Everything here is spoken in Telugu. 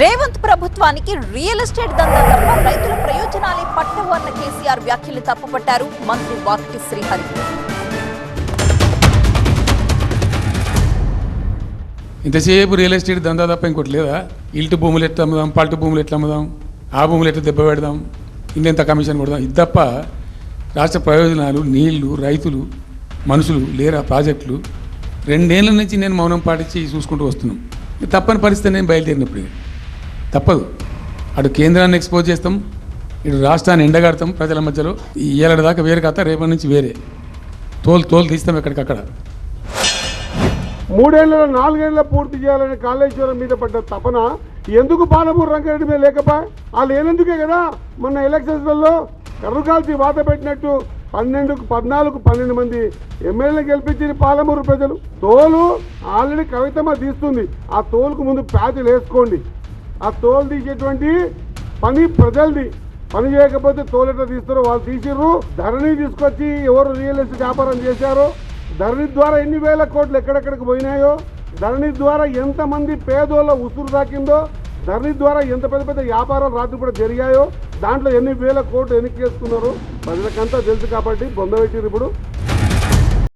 రేవంత్ ప్రభుత్వానికి రియల్ ఎస్టేట్ దందా తప్ప రైతుల ప్రయోజనాలే పట్టవు అన్న కేసీఆర్ వ్యాఖ్యలు తప్పుపట్టారు మంత్రి వాకిటి శ్రీహరి. ఇంతసేపు రియల్ ఎస్టేట్ దందా తప్ప ఇంకోటి లేదా? ఇల్టు భూములు ఎట్లా అమ్ముదాం, పల్టు భూములు ఎట్లా అమ్ముదాం, ఆ భూములు ఎట్లా దెబ్బ పెడదాం, ఇంకెంత కమిషన్ కొడదాం, ఇది తప్ప రాష్ట్ర ప్రయోజనాలు, నీళ్లు, రైతులు, మనుషులు లేరా ప్రాజెక్టులు 2 ఏళ్ల నుంచి నేను మౌనం పాటించి చూసుకుంటూ వస్తున్నాం. తప్పని పరిస్థితి నేను బయలుదేరినప్పుడు తప్పదు. అటు కేంద్రాన్ని ఎక్స్పోజ్ చేస్తాం, ఇటు రాష్ట్రాన్ని ఎండగడతాం ప్రజల మధ్యలో. ఈ ఏడాది దాకా వేరే కథ, రేపటి నుంచి వేరే తోలు తీస్తాం ఎక్కడికక్కడ. 3 ఏళ్లలో 4 ఏళ్ళ పూర్తి చేయాలని కాళేశ్వరం మీద పడ్డ తపన ఎందుకు పాలమూరు రంగారెడ్డి మీద లేకపోయా? వాళ్ళు ఏనందుకే కదా మొన్న ఎలక్షన్స్లలో కర్రుకాల్చి వాత పెట్టినట్టు 12 మంది ఎమ్మెల్యేలు గెలిపించింది పాలమూరు ప్రజలు. తోలు ఆల్రెడీ కవితమ్మ తీస్తుంది, ఆ తోలుకు ముందు ప్యాచులు వేసుకోండి. ఆ తోలు తీసేటువంటి పని ప్రజలది. పని చేయకపోతే తోలు ఎట్లా తీస్తారో వాళ్ళు తీసిర్రు. ధరణి తీసుకొచ్చి ఎవరు రియల్ ఎస్టేట్ వ్యాపారం చేశారో, ధరణి ద్వారా ఎన్ని వేల కోట్లు ఎక్కడెక్కడికి పోయినాయో, ధరణి ద్వారా ఎంతమంది పేదోళ్ళ ఉసురు తాకిందో, ధరణి ద్వారా ఎంత పెద్ద పెద్ద వ్యాపారాలు రాత్రి కూడా జరిగాయో, దాంట్లో ఎన్ని వేల కోట్లు ఎన్నిక చేసుకున్నారో ప్రజలకంతా తెలుసు. కాబట్టి బొంద పెట్టిరు. ఇప్పుడు